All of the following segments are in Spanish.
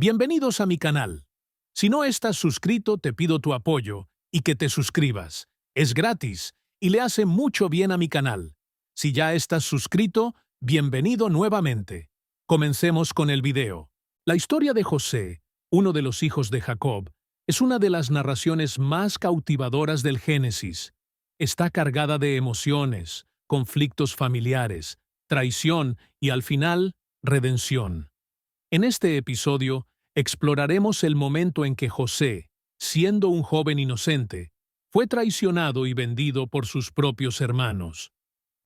Bienvenidos a mi canal. Si no estás suscrito, te pido tu apoyo y que te suscribas. Es gratis y le hace mucho bien a mi canal. Si ya estás suscrito, bienvenido nuevamente. Comencemos con el video. La historia de José, uno de los hijos de Jacob, es una de las narraciones más cautivadoras del Génesis. Está cargada de emociones, conflictos familiares, traición y, al final, redención. En este episodio, exploraremos el momento en que José, siendo un joven inocente, fue traicionado y vendido por sus propios hermanos.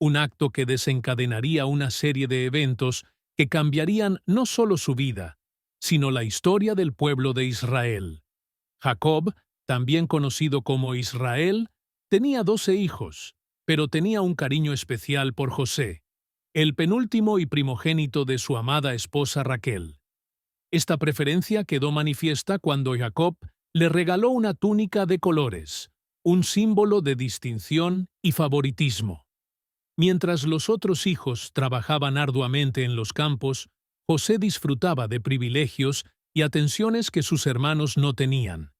Un acto que desencadenaría una serie de eventos que cambiarían no solo su vida, sino la historia del pueblo de Israel. Jacob, también conocido como Israel, tenía 12 hijos, pero tenía un cariño especial por José, el penúltimo y primogénito de su amada esposa Raquel. Esta preferencia quedó manifiesta cuando Jacob le regaló una túnica de colores, un símbolo de distinción y favoritismo. Mientras los otros hijos trabajaban arduamente en los campos, José disfrutaba de privilegios y atenciones que sus hermanos no tenían.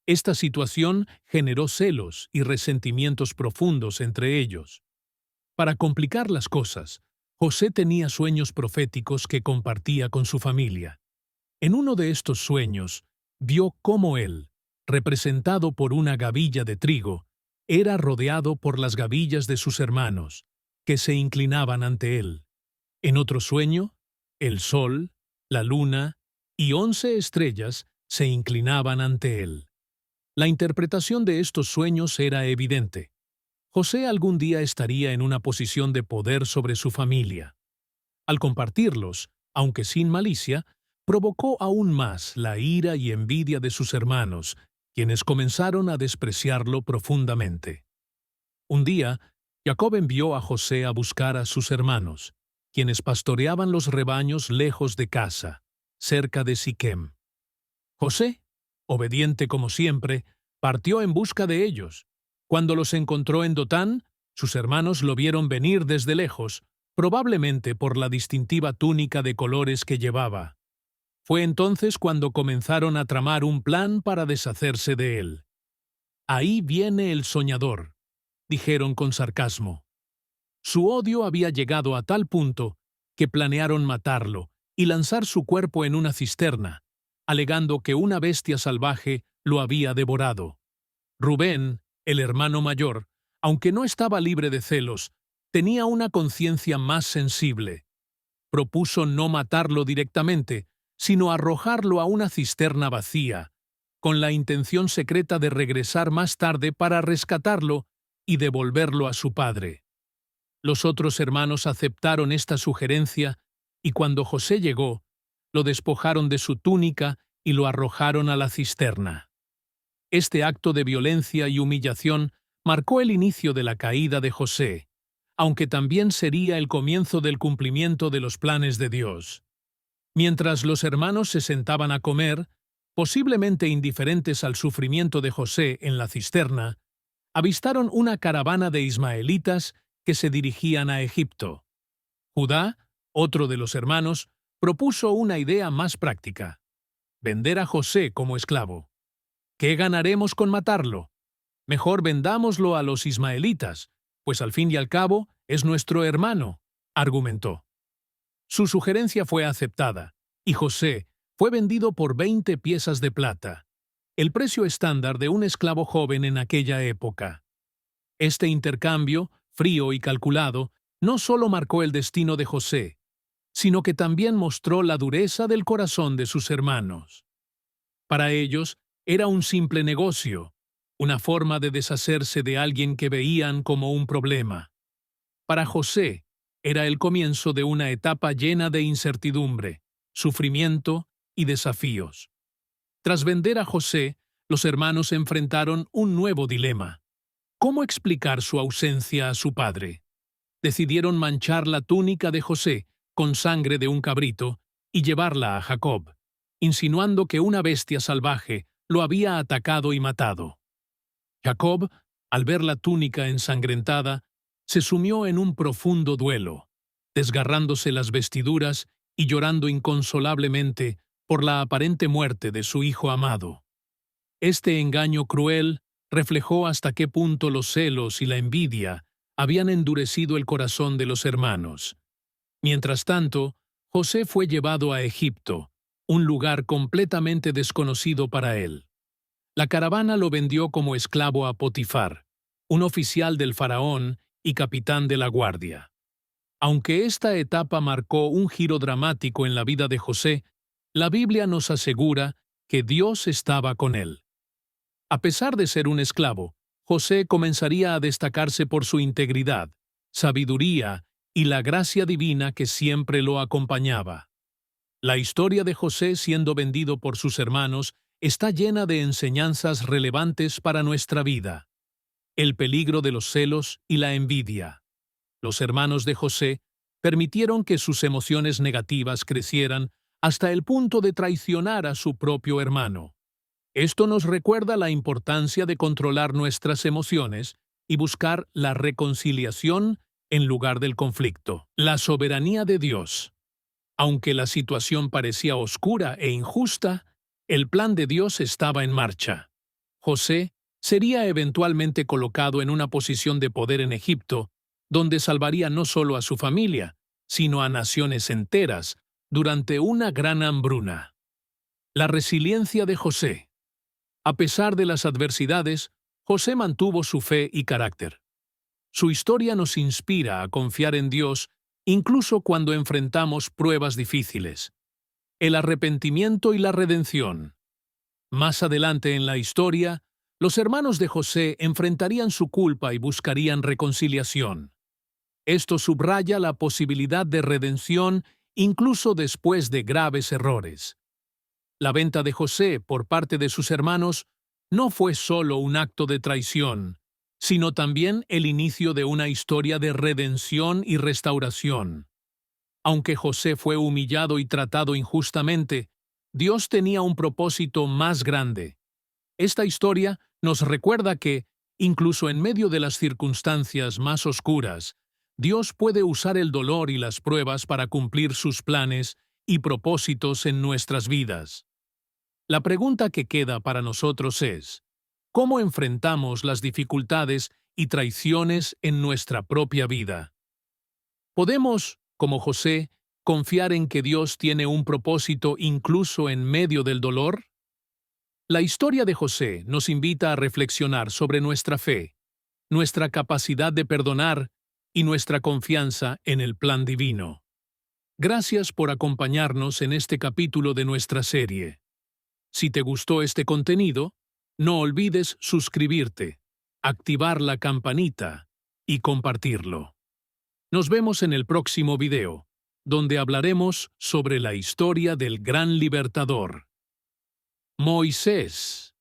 Esta situación generó celos y resentimientos profundos entre ellos. Para complicar las cosas, José tenía sueños proféticos que compartía con su familia. En uno de estos sueños, vio cómo él, representado por una gavilla de trigo, era rodeado por las gavillas de sus hermanos, que se inclinaban ante él. En otro sueño, el sol, la luna y 11 estrellas se inclinaban ante él. La interpretación de estos sueños era evidente. José algún día estaría en una posición de poder sobre su familia. Al compartirlos, aunque sin malicia, provocó aún más la ira y envidia de sus hermanos, quienes comenzaron a despreciarlo profundamente. Un día, Jacob envió a José a buscar a sus hermanos, quienes pastoreaban los rebaños lejos de casa, cerca de Siquem. José, obediente como siempre, partió en busca de ellos. Cuando los encontró en Dotán, sus hermanos lo vieron venir desde lejos, probablemente por la distintiva túnica de colores que llevaba. Fue entonces cuando comenzaron a tramar un plan para deshacerse de él. «Ahí viene el soñador», dijeron con sarcasmo. Su odio había llegado a tal punto que planearon matarlo y lanzar su cuerpo en una cisterna, alegando que una bestia salvaje lo había devorado. Rubén, el hermano mayor, aunque no estaba libre de celos, tenía una conciencia más sensible. Propuso no matarlo directamente, sino arrojarlo a una cisterna vacía, con la intención secreta de regresar más tarde para rescatarlo y devolverlo a su padre. Los otros hermanos aceptaron esta sugerencia y cuando José llegó, lo despojaron de su túnica y lo arrojaron a la cisterna. Este acto de violencia y humillación marcó el inicio de la caída de José, aunque también sería el comienzo del cumplimiento de los planes de Dios. Mientras los hermanos se sentaban a comer, posiblemente indiferentes al sufrimiento de José en la cisterna, avistaron una caravana de ismaelitas que se dirigían a Egipto. Judá, otro de los hermanos, propuso una idea más práctica: vender a José como esclavo. ¿Qué ganaremos con matarlo? Mejor vendámoslo a los ismaelitas, pues al fin y al cabo es nuestro hermano, argumentó. Su sugerencia fue aceptada, y José fue vendido por 20 piezas de plata, el precio estándar de un esclavo joven en aquella época. Este intercambio, frío y calculado, no solo marcó el destino de José, sino que también mostró la dureza del corazón de sus hermanos. Para ellos, era un simple negocio, una forma de deshacerse de alguien que veían como un problema. Para José, era el comienzo de una etapa llena de incertidumbre, sufrimiento y desafíos. Tras vender a José, los hermanos enfrentaron un nuevo dilema: ¿cómo explicar su ausencia a su padre? Decidieron manchar la túnica de José con sangre de un cabrito y llevarla a Jacob, insinuando que una bestia salvaje lo había atacado y matado. Jacob, al ver la túnica ensangrentada, se sumió en un profundo duelo, desgarrándose las vestiduras y llorando inconsolablemente por la aparente muerte de su hijo amado. Este engaño cruel reflejó hasta qué punto los celos y la envidia habían endurecido el corazón de los hermanos. Mientras tanto, José fue llevado a Egipto, un lugar completamente desconocido para él. La caravana lo vendió como esclavo a Potifar, un oficial del faraón y capitán de la guardia. Aunque esta etapa marcó un giro dramático en la vida de José, la Biblia nos asegura que Dios estaba con él. A pesar de ser un esclavo, José comenzaría a destacarse por su integridad, sabiduría y la gracia divina que siempre lo acompañaba. La historia de José siendo vendido por sus hermanos está llena de enseñanzas relevantes para nuestra vida. El peligro de los celos y la envidia. Los hermanos de José permitieron que sus emociones negativas crecieran hasta el punto de traicionar a su propio hermano. Esto nos recuerda la importancia de controlar nuestras emociones y buscar la reconciliación en lugar del conflicto. La soberanía de Dios. Aunque la situación parecía oscura e injusta, el plan de Dios estaba en marcha. José sería eventualmente colocado en una posición de poder en Egipto, donde salvaría no solo a su familia, sino a naciones enteras durante una gran hambruna. La resiliencia de José. A pesar de las adversidades, José mantuvo su fe y carácter. Su historia nos inspira a confiar en Dios incluso cuando enfrentamos pruebas difíciles. El arrepentimiento y la redención. Más adelante en la historia, los hermanos de José enfrentarían su culpa y buscarían reconciliación. Esto subraya la posibilidad de redención incluso después de graves errores. La venta de José por parte de sus hermanos no fue solo un acto de traición, sino también el inicio de una historia de redención y restauración. Aunque José fue humillado y tratado injustamente, Dios tenía un propósito más grande. Esta historia nos recuerda que, incluso en medio de las circunstancias más oscuras, Dios puede usar el dolor y las pruebas para cumplir sus planes y propósitos en nuestras vidas. La pregunta que queda para nosotros es, ¿cómo enfrentamos las dificultades y traiciones en nuestra propia vida? ¿Podemos, como José, confiar en que Dios tiene un propósito incluso en medio del dolor? La historia de José nos invita a reflexionar sobre nuestra fe, nuestra capacidad de perdonar y nuestra confianza en el plan divino. Gracias por acompañarnos en este capítulo de nuestra serie. Si te gustó este contenido, no olvides suscribirte, activar la campanita y compartirlo. Nos vemos en el próximo video, donde hablaremos sobre la historia del gran libertador, Moisés.